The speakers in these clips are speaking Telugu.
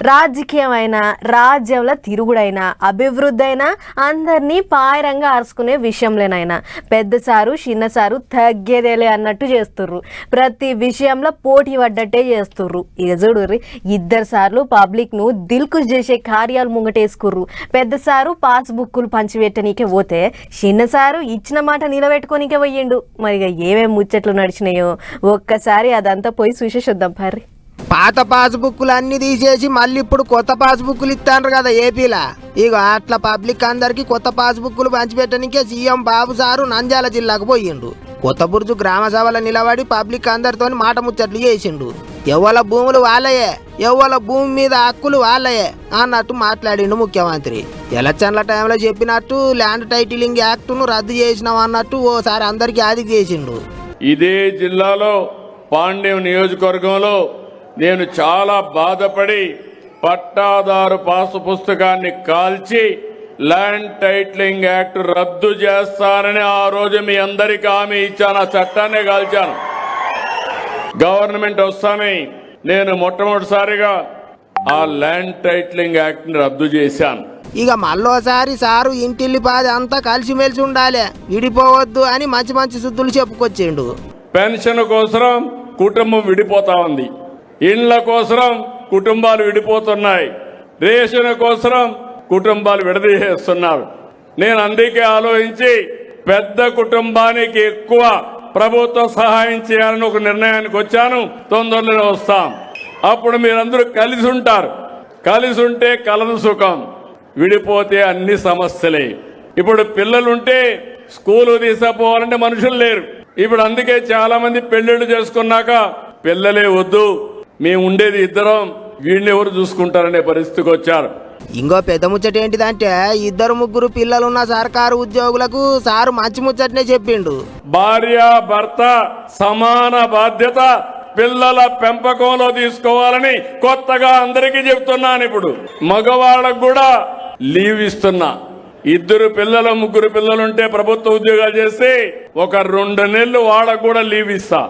రాజకీయమైనా రాజ్యంలో తిరుగుడైనా అభివృద్ధి అయినా అందరినీ పాయరంగా అరుచుకునే విషయంలోనైనా పెద్దసారు చిన్నసారు తగ్గేదేలే అన్నట్టు చేస్తుర్రు. ప్రతి విషయంలో పోటీ పడ్డట్టే చేస్తుర్రు. ఇక చూడుర్రి, 2 సార్లు పబ్లిక్ను దిల్కుష్ చేసే కార్యాలు ముంగటేసుకుర్రు. పెద్దసారు పాస్బుక్లు పంచిపెట్టనీకే పోతే చిన్నసారు ఇచ్చిన మాట నిలబెట్టుకోనికే పోయిండు. మరిగా ఏమేమి ముచ్చట్లు నడిచినాయో ఒక్కసారి అదంతా పోయి చూసేసొద్దాం పర్రి. పాత పాస్బుక్లు అన్ని తీసేసి మళ్ళీ ఇప్పుడు కొత్త పాస్బుక్లు ఇస్తాండ్రు కదా ఏపీలా. ఇక అట్లా పబ్లిక్ అందరికి కొత్త పాస్బుక్లు పంచిపెట్టడానికే సీఎం బాబు సారు నంద్యాల జిల్లాకు పోయిండు. కొత్త బుర్జు గ్రామ సభలో నిలబడి పబ్లిక్ అందరితో మాట ముచ్చట్లు చేసిండు. ఎవ్వల భూములు వాళ్ళయే, ఎవ్వల భూమి మీద హక్కులు వాళ్ళయే అన్నట్టు మాట్లాడిండు ముఖ్యమంత్రి. ఎలక్షన్ల టైంలో చెప్పినట్టు ల్యాండ్ టైటిలింగ్ యాక్ట్ను రద్దు చేసినాం అన్నట్టు ఓసారి అందరికీ ఆది చేసిండు. ఇదే జిల్లాలో పాండ్యం నియోజకవర్గంలో నేను చాలా బాధపడి పట్టాదారు పాసు పుస్తకాన్ని కాల్చి ల్యాండ్ టైటిలింగ్ యాక్ట్ రద్దు చేస్తానని ఆ రోజు మీ అందరికీ హామీ ఇచ్చాను. ఆ చట్టాన్ని కాల్చాను. గవర్నమెంట్ వస్తానే నేను మొట్టమొదటిసారిగా ఆ ల్యాండ్ టైటిలింగ్ యాక్ట్ ని రద్దు చేశాను. ఇక మళ్ళోసారి సారు ఇంటిల్లిపాది అంతా కలిసిమెలిసి ఉండాలి, విడిపోవద్దు అని మంచి మంచి శుద్ధులు చెప్పుకొచ్చిండు. పెన్షన్ కోసం కుటుంబం విడిపోతా ఉంది, ఇండ్ల కోసం కుటుంబాలు విడిపోతున్నాయి, రేషన్ కోసం కుటుంబాలు విడదీసేస్తున్నారు. నేను అందుకే ఆలోచించి పెద్ద కుటుంబానికి ఎక్కువ ప్రభుత్వ సహాయం చేయాలని ఒక నిర్ణయానికి వచ్చాను. తొందరలోనే వస్తాం. అప్పుడు మీరందరూ కలిసి ఉంటారు. కలిసి ఉంటే కలదు సుఖం, విడిపోతే అన్ని సమస్యలే. ఇప్పుడు పిల్లలుంటే స్కూలు తీసుకుపోవాలంటే మనుషులు లేరు. ఇప్పుడు అందుకే చాలా మంది పెళ్లిళ్ళు చేసుకున్నాక పిల్లలే వద్దు, మేము ఉండేది ఇద్దరం, వీడిని ఎవరు చూసుకుంటారనే పరిస్థితికి వచ్చారు. ఇంకో పెద్ద ముచ్చట ఏంటిదంటే 2-3 పిల్లలున్న సర్కారు ఉద్యోగులకు సారు మంచి ముచ్చటనే చెప్పిండు. భార్య భర్త సమాన బాధ్యత పిల్లల పెంపకంలో తీసుకోవాలని కొత్తగా అందరికీ చెప్తున్నాను. ఇప్పుడు మగవాళ్ళకు కూడా లీవ్ ఇస్తున్నా. 2 పిల్లలు 3 పిల్లలుంటే ప్రభుత్వ ఉద్యోగాలు చేస్తే ఒక 2 నెలలు వాళ్ళకు కూడా లీవ్ ఇస్తా.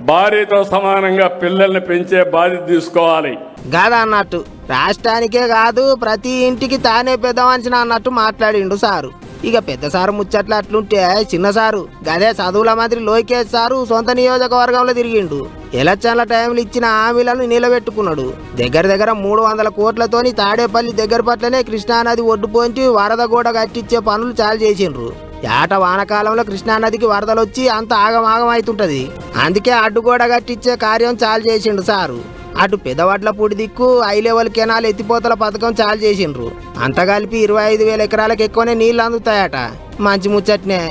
భార్యతో సమానంగా పిల్లల్ని పెంచే బాధ్యత తీసుకోవాలి. కాదా అన్నట్టు రాష్ట్రానికే కాదు ప్రతి ఇంటికి తానే పెద్ద మనిషిని అన్నట్టు మాట్లాడిండు సారు. ఇక పెద్ద సారు ముచ్చట్లు అట్లుంటే చిన్న సారు గదే చదువుల మంత్రి లోకేష్ సారు సొంత నియోజకవర్గంలో తిరిగిండు. ఎలక్షన్ల టైంలో ఇచ్చిన హామీలను నిలబెట్టుకున్నాడు. దగ్గర 300 కోట్లతోని తాడేపల్లి దగ్గర పట్లనే కృష్ణానది ఒడ్డు పోంచి వరద గోడ కట్టించే పనులు చాలు చేసిండ్రు. ఏట వానకాలంలో కృష్ణానదికి వరదలొచ్చి అంత ఆగమాగం అవుతుంటది. అందుకే అడ్డుగోడ కట్టించే కార్యం చాలు చేసిండు సారు. అటు పెదవడ్ల పొడి దిక్కు హై లెవెల్ కెనాల్ ఎత్తిపోతల పథకం చాలు చేసిండ్రు. అంత కలిపి 25,000 ఎకరాలకు ఎక్కువనే నీళ్లు అందుతాయట. మంచి ముచ్చట్నే.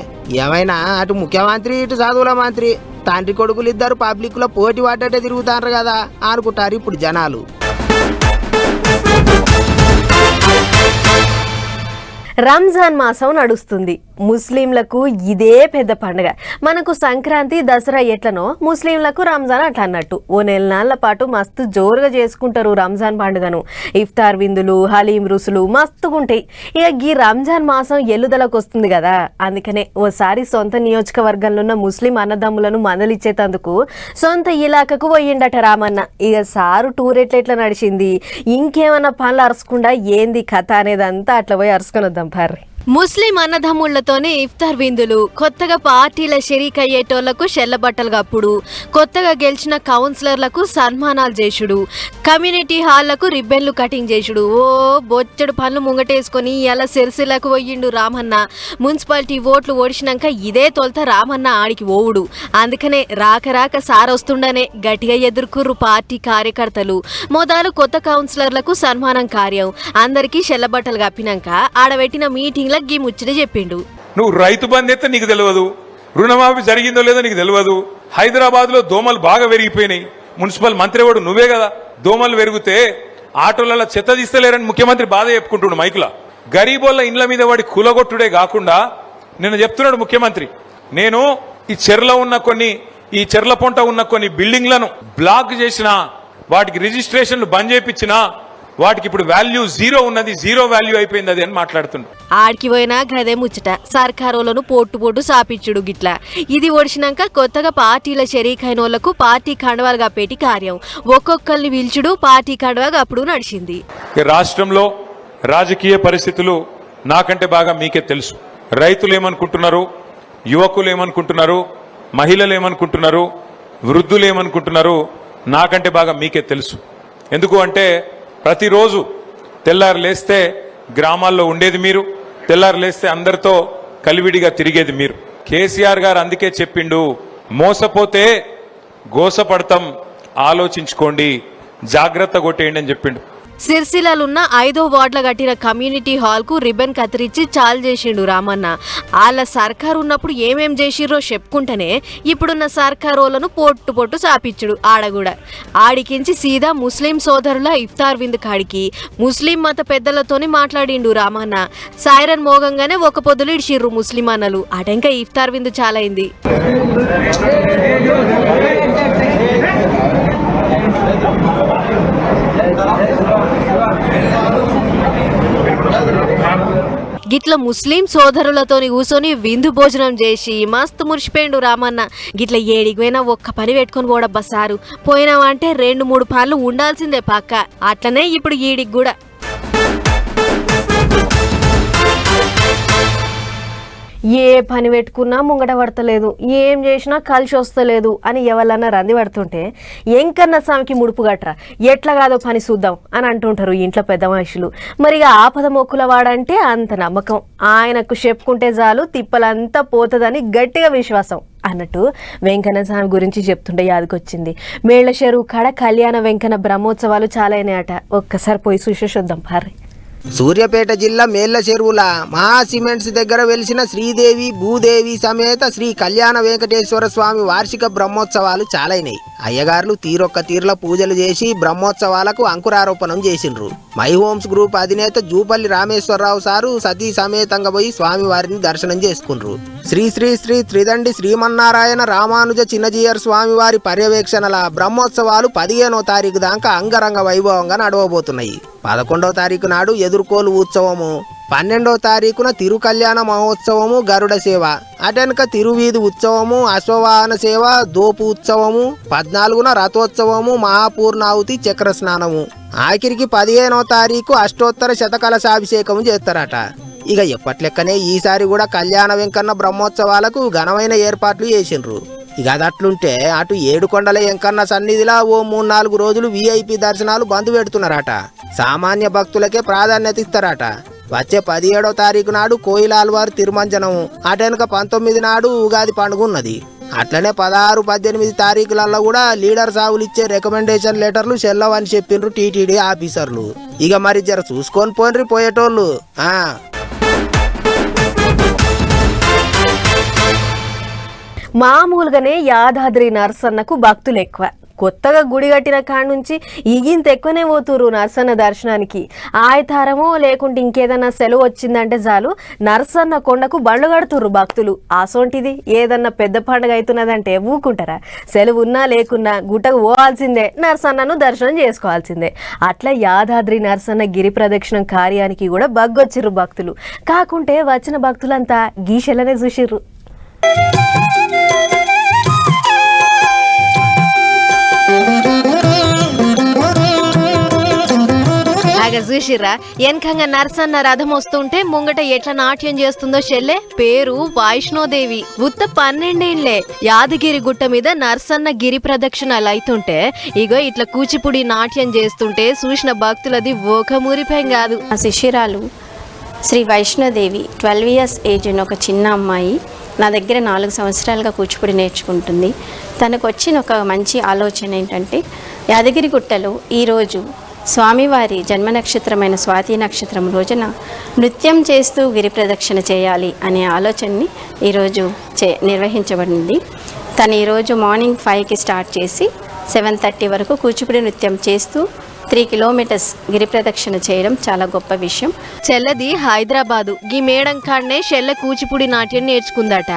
ఏమైనా అటు ముఖ్యమంత్రి ఇటు చదువుల మంత్రి తండ్రి కొడుకులు ఇద్దరు పబ్లిక్ లో పోటీ పడ్డట్టే తిరుగుతారు కదా అనుకుంటారు ఇప్పుడు జనాలు. రంజాన్ మాసం నడుస్తుంది. ముస్లింలకు ఇదే పెద్ద పండుగ. మనకు సంక్రాంతి దసరా ఎట్లనో ముస్లింలకు రంజాన్ అట్లా అన్నట్టు. ఓ 4 నెలల పాటు మస్తు జోరుగా చేసుకుంటారు రంజాన్ పండుగను. ఇఫ్తార్ విందులు, హలీం రుసులు మస్తుగుంటాయి. ఇక ఈ రంజాన్ మాసం ఎల్లుదలకు వస్తుంది కదా, అందుకనే ఓసారి సొంత నియోజకవర్గంలో ఉన్న ముస్లిం అన్నదమ్ములను మందలిచ్చేటందుకు సొంత ఇలాకకు పోయిండట రామన్న. ఇక సారు టూర్ ఎట్లా నడిచింది, ఇంకేమన్నా పనులు అరుచుకుండా ఏంది కథ అనేదంతా అట్లా పోయి అరుచుకొని వద్దాం పర్రి. ముస్లిం అన్నదమ్ముళ్లతోనే ఇఫ్తార్ విందులు, కొత్తగా పార్టీల షరీక్ అయ్యేటోళ్లకు షెల్లబట్టలు కప్పుడు, కొత్తగా గెలిచిన కౌన్సిలర్లకు సన్మానాలు చేసుడు, కమ్యూనిటీ హాళ్లకు రిబ్బన్లు కటింగ్ చేసుడు, ఓ బొచ్చడు పనులు ముంగటేసుకొని ఇలా సిరిసిల్లకు పోయిండు రామన్న. మున్సిపాలిటీ ఓట్లు ఓడిచినాక ఇదే తొలత రామన్న ఆడికి ఓవుడు. అందుకనే రాక సారొస్తుండనే గట్టిగా ఎదుర్కొర్రు పార్టీ కార్యకర్తలు. మొదలు కొత్త కౌన్సిలర్లకు సన్మానం కార్యం అందరికీ షెల్లబట్టలు కప్పినాక ఆడబెట్టిన మీటింగ్ గీ ముచ్చట చెప్పిండు. నువ్వు రైతు బంధు ఎత్తే నీకు తెలియదు, రుణమాఫీ జరిగిందో లేదో నీకు తెలియదు. హైదరాబాద్ లో దోమలు బాగా పెరిగిపోయినాయి. మున్సిపల్ మంత్రి వాడు నువ్వే కదా. దోమలు పెరిగితే ఆటోలలో చెత్త తీస్తలేరని ముఖ్యమంత్రి బాధ చెప్పుకుంటున్నాడు మైకులా. గరీబోళ్ళ ఇండ్ల మీద వాడి కూలగొట్టుడే కాకుండా నిన్న చెప్తున్నాడు ముఖ్యమంత్రి, నేను ఈ చెర్ల పొంట ఉన్న కొన్ని బిల్డింగ్లను బ్లాక్ చేసిన, వాటికి రిజిస్ట్రేషన్లు బంద్ చేయించిన, వాటికి ఇప్పుడు వాల్యూ జీరో ఉన్నది, జీరో వాల్యూ అయిపోయింది అది అని మాట్లాడుతుండ్రు. ఆడికి పోయినా గదే ముచ్చట, సర్కారోళ్ళను పోటు సాపిచ్చుడు గిట్ల. ఇది ఒడిచినాక కొత్తగా పార్టీల షరీకైన వాళ్ళకు పార్టీ కండవాలుగా పెట్టి కార్యం ఒక్కొక్కరిని పిలుచుడు పార్టీ కండవాగా అప్పుడు నడిచింది. రాష్ట్రంలో రాజకీయ పరిస్థితులు నాకంటే బాగా మీకే తెలుసు. రైతులు ఏమనుకుంటున్నారు, యువకులు ఏమనుకుంటున్నారు, మహిళలు ఏమనుకుంటున్నారు, వృద్ధులు ఏమనుకుంటున్నారు నాకంటే బాగా మీకే తెలుసు. ఎందుకు అంటే ప్రతిరోజు తెల్లారు లేస్తే గ్రామాల్లో ఉండేది మీరు, తెల్లారు లేస్తే అందరితో కలివిడిగా తిరిగేది మీరు. కేసీఆర్ గారు అందుకే చెప్పిండు, మోసపోతే గోసపడతాం, ఆలోచించుకోండి, జాగ్రత్త కొట్టేయండి అని చెప్పిండు. సిరిసిల్లాలున్న 5వ వార్డులో కట్టిన కమ్యూనిటీ హాల్ కు రిబ్బన్ కత్తిరించి చాలు చేసిండు రామన్న. వాళ్ళ సర్కారు ఉన్నప్పుడు ఏమేం చేసిర్రో చెప్పుకుంటేనే ఇప్పుడున్న సర్కారోళ్లను పొట్టు సాపిచ్చుడు. ఆడగూడా ఆడికించి సీదా ముస్లిం సోదరుల ఇఫ్తార్ విందు కాడికి ముస్లిం మత పెద్దలతోని మాట్లాడిండు రామన్న. సైరన్ మోగంగానే ఒక పొద్దులు ఇడిచిర్రు ముస్లిం అన్నలు. అటంక ఇఫ్తార్ విందు చాలైంది. గిట్ల ముస్లిం సోదరులతోని కూర్చొని విందు భోజనం చేసి మస్తు మురిసిపోయిండు రామన్న. గిట్ల ఏడికి పోయినా ఒక్క పని పెట్టుకొని పోడబ్బా సారు. పోయినామంటే 2-3 పనులు ఉండాల్సిందే పక్క. అట్లనే ఇప్పుడు ఈడికి కూడా. ఏ పని పెట్టుకున్నా ముంగట పడతలేదు, ఏం చేసినా కలిసి వస్తలేదు అని ఎవరన్నా రంది పడుతుంటే ఎంకన్నా స్వామికి ముడుపు గట్రా, ఎట్లా కాదో పని చూద్దాం అని అంటుంటారు ఇంట్లో పెద్ద మనుషులు. మరి ఆపద మొక్కుల వాడంటే అంత నమ్మకం, ఆయనకు చెప్పుకుంటే చాలు తిప్పలంతా పోతుందని గట్టిగా విశ్వాసం అన్నట్టు వెంకన్న స్వామి గురించి చెప్తుంటే యాదకొచ్చింది. మేళ్ల చెరువు కాడ కళ్యాణ వెంకన్న బ్రహ్మోత్సవాలు చాలా అయినాయట. ఒక్కసారి పోయి చూసేసొద్దాం పార్రి. సూర్యాపేట జిల్లా మేళ్ల చెరువుల మహా సిమెంట్స్ దగ్గర వెలిసిన శ్రీదేవి భూదేవి సమేత శ్రీ కళ్యాణ వెంకటేశ్వర స్వామి వార్షిక బ్రహ్మోత్సవాలు చాలైనాయి. అయ్యగారులు తీరొక్క తీర్ల పూజలు చేసి బ్రహ్మోత్సవాలకు అంకురారోపణం చేసిండ్రు. మై హోమ్స్ గ్రూప్ అధినేత జూపల్లి రామేశ్వరరావు సారు సతీ సమేతంగా పోయి స్వామి వారిని దర్శనం చేసుకుండ్రు. శ్రీ శ్రీ శ్రీ త్రిదండి శ్రీమన్నారాయణ రామానుజ చిన్నజీయర్ స్వామి వారి పర్యవేక్షణల బ్రహ్మోత్సవాలు 15వ తారీఖు దాకా అంగరంగ వైభవంగా నడవబోతున్నాయి. 11వ తారీఖు నాడు ఎదుర్కోలు ఉత్సవము, 12వ తారీఖున తిరు కళ్యాణ మహోత్సవము, గరుడ సేవ, అటెనక తిరువీధి ఉత్సవము, అశ్వవాహన సేవ, దోపు ఉత్సవము, 14న రథోత్సవము, మహాపూర్ణాహుతి, చక్ర స్నానము, ఆఖరికి 15వ తారీఖు అష్టోత్తర శతకలశాభిషేకము చేస్తారట. ఇక ఎప్పట్లెక్కనే ఈసారి కూడా కళ్యాణ వెంకన్న బ్రహ్మోత్సవాలకు ఘనమైన ఏర్పాట్లు చేసిండ్రు. ఇక అది అట్లుంటే అటు ఏడుకొండల వెంకన్న సన్నిధిలా ఓ 3-4 రోజులు VIP దర్శనాలు బంద్ పెడుతున్నారట. సామాన్య భక్తులకే ప్రాధాన్యత ఇస్తారట. వచ్చే 17వ తారీఖు నాడు కోయిలాల్వారి తిరుమంజనం, అటెనక 19 నాడు ఉగాది పండుగ ఉన్నది. అట్లనే 16-18 తారీఖులలో కూడా లీడర్ సాగులు ఇచ్చే రికమెండేషన్ లెటర్లు చెల్లవని చెప్పిండ్రు TTD ఆఫీసర్లు. ఇక మరి జర చూసుకొని పోన్రి పోయేటోళ్ళు. మామూలుగానే యాదాద్రి నరసన్నకు భక్తులు ఎక్కువ. కొత్తగా గుడి కట్టిన కాడ నుంచి ఈగింత ఎక్కువనే పోతురు నరసన్న దర్శనానికి. ఆయతారమో లేకుంటే ఇంకేదన్నా సెలవు వచ్చిందంటే చాలు నరసన్న కొండకు బండ్లు కడుతుర్రు భక్తులు. అసొంటిది ఏదన్నా పెద్ద పండుగ అవుతున్నదంటే ఊకుంటారా? సెలవు ఉన్నా లేకున్నా గుట్టకు పోవాల్సిందే, నరసన్నను దర్శనం చేసుకోవాల్సిందే. అట్లా యాదాద్రి నరసన్న గిరి ప్రదక్షిణం కార్యానికి కూడా బగ్గొచ్చిర్రు భక్తులు. కాకుంటే వచ్చిన భక్తులంతా గీషెలనే చూసిర్రు. చూసిర్రా వెనకంగా నరసన్న రథం వస్తుంటే ముంగట ఎట్లా నాట్యం చేస్తుందో చెల్లె. పేరు వైష్ణోదేవి. ఉత్త 12 ఏళ్లే. యాదగిరి గుట్ట మీద నరసన్న గిరి ప్రదక్షిణలు అవుతుంటే ఇగో ఇట్లా కూచిపూడి నాట్యం చేస్తుంటే చూసిన భక్తులది ఒక మురిపేం కాదు. ఆ శిష్యురాలు శ్రీ వైష్ణోదేవి 12 years ఏజ్ ఉన్న ఒక చిన్న అమ్మాయి నా దగ్గర 4 సంవత్సరాలుగా కూచిపూడి నేర్చుకుంటుంది. తనకు వచ్చిన ఒక మంచి ఆలోచన ఏంటంటే యాదగిరిగుట్టలో ఈరోజు స్వామివారి జన్మ నక్షత్రమైన స్వాతి నక్షత్రం రోజున నృత్యం చేస్తూ గిరి ప్రదక్షిణ చేయాలి అనే ఆలోచనని ఈరోజు నిర్వహించబడింది. తను ఈరోజు మార్నింగ్ 5కి స్టార్ట్ చేసి 7:30 వరకు కూచిపూడి నృత్యం చేస్తూ 3 కిలోమీటర్స్ గిరి ప్రదక్షిణ చేయడం చాలా గొప్ప విషయం. చెల్లది హైదరాబాదు గీ మేడం కాడనే చెల్ల కూచిపూడి నాట్యం నేర్చుకుందట.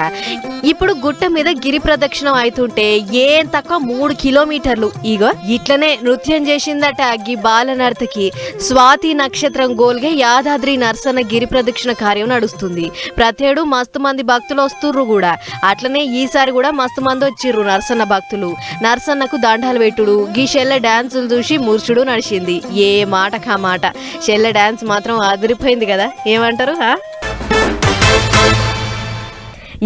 ఇప్పుడు గుట్ట మీద గిరి ప్రదక్షిణం అవుతుంటే ఏం తక్కువ 3 కిలోమీటర్లు ఇగో ఇట్లనే నృత్యం చేసిందట గీ బాల నర్తకి. స్వాతి నక్షత్రం గోల్గే యాదాద్రి నర్సన్న గిరి ప్రదక్షిణ కార్యం నడుస్తుంది. ప్రతేడు మస్తు మంది భక్తులు వస్తుర్రు కూడా. అట్లనే ఈసారి కూడా మస్తు మంది వచ్చిర్రు నర్సన్న భక్తులు. నర్సన్నకు దండాలు పెట్టుడు గీ షెల్ల డాన్సులు చూసి ముర్చుడు నడిచింది. ఏ మాట కా మాట షెల్ల డాన్స్ మాత్రం అదిరిపోయింది కదా, ఏమంటారు?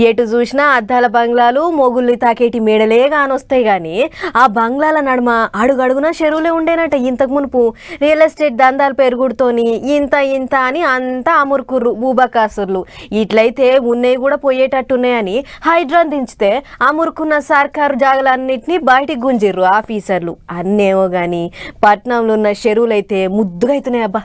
ఎటు చూసినా అద్దాల బంగ్లాలు మొగుల్ని తాకేటి మేడలే కానొస్తాయి కానీ ఆ బంగ్లాల నడుమ అడుగడుగున చెరువులే ఉండేనట ఇంతకు మునుపు. రియల్ ఎస్టేట్ దందాలు పెరుగుడుతోని ఇంత ఇంత అని అంతా అమురుకుర్రు భూబకాసుర్లు. ఇట్లయితే ఉన్నవి కూడా పోయేటట్టున్నాయని హైడ్రాన్ దించితే అమురుకున్న సర్కారు జాగలన్నింటినీ బయటికి గుంజిర్రు ఆఫీసర్లు. అన్నేమో కానీ పట్నంలో ఉన్న చెరువులైతే ముద్దుగా అవుతున్నాయి అబ్బా.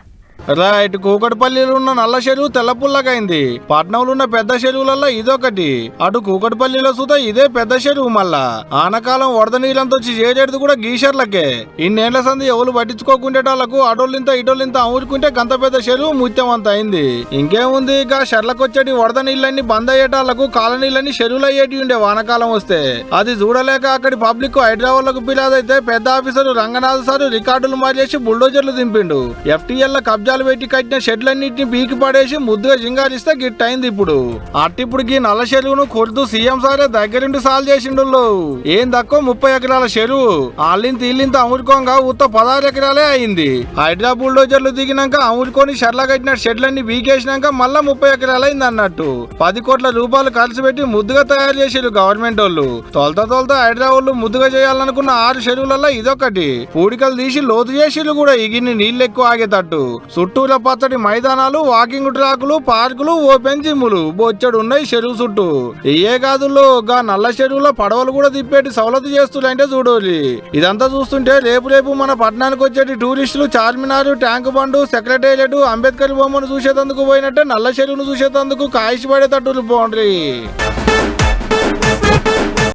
రైట్, కూకట్పల్లిలో ఉన్న నల్ల చెరువు తెల్ల పుల్లకైంది. పట్నంలో ఉన్న పెద్ద చెరువులలో ఇదొకటి. అటు కూకట్పల్లిలో సుతా ఇదే పెద్ద చెరువు. మళ్ళా ఆనకాలం వరద నీళ్ళంతా వచ్చి చేసేది కూడా గీషర్లకే. ఇన్నేళ్ల సంది ఎవరు పట్టించుకోకుండేటాళ్లకు అటోళ్ళింత ఇటోళ్ళింత అమురుకుంటే గంత పెద్ద చెరువు ముత్యం అంత అయింది. ఇంకేముంది, ఇక షర్లకొచ్చేటి వరద నీళ్ళన్ని బంద్ అయ్యేటాళ్లకు కాలనీళ్ళని చెరువులు అయ్యేటి ఉండే వానకాలం వస్తే. అది చూడలేక అక్కడి పబ్లిక్ హైదరాబాద్లకు పిలాదైతే పెద్ద ఆఫీసరు రంగనాథ్ సారు రికార్డులు మార్చేసి బుల్డోజర్లు దింపిండు. FTL కబ్జా పెట్టి కట్టిన షెడ్లన్నింటినీ పీకి పడేసి ముద్దుగా జింగారిస్తే గిట్టయింది. ఇప్పుడు అట్టిప్పుడు గీ నల్ల చెరువును కొడుతూ సీఎం సారే దగ్గరుండి సాల్వ్ చేసిండు. ఏం తక్కువ 30 ఎకరాల చెరువు అల్లింత ఇల్లింత అమురుకోగా ఉత్త 16 ఎకరాలే అయింది. హైదరాబాద్ బుల్డోజర్లు దిగినాక అమురుకొని షెడ్ల కట్టిన షెడ్లన్నీ పీకేసినాక మళ్ళా 30 ఎకరాలు అయింది అన్నట్టు. 10 కోట్ల రూపాయలు ఖర్చు పెట్టి ముద్దుగా తయారు చేసారు గవర్నమెంట్ వాళ్ళు. తొలత హైదరాబాద్ ముద్దుగా చేయాలనుకున్న 6 చెరువులలో ఇదొకటి. పూడికలు తీసి లోతు చేసిరు కూడా ఇగిన్ని నీళ్ళు ఎక్కువ ఆగేటట్టు. చుట్టూల పచ్చడి మైదానాలు, వాకింగ్ ట్రాకులు, పార్కులు, ఓపెన్ జిమ్ములు బొచ్చడు ఉన్నాయి చెరువు చుట్టూ. ఏ కాదుల్లో గా నల్ల చెరువులో పడవలు కూడా తిప్పేటి సవలతు చేస్తుంటే చూడాలి. ఇదంతా చూస్తుంటే రేపు మన పట్టణానికి వచ్చేటి టూరిస్టులు చార్మినార్, ట్యాంక్ బండు, సెక్రటేరియట్, అంబేద్కర్ బొమ్మను చూసేందుకు పోయినట్టే నల్ల చెరువును చూసేందుకు కాయిష్ పడేటట్టు పోండ్రి.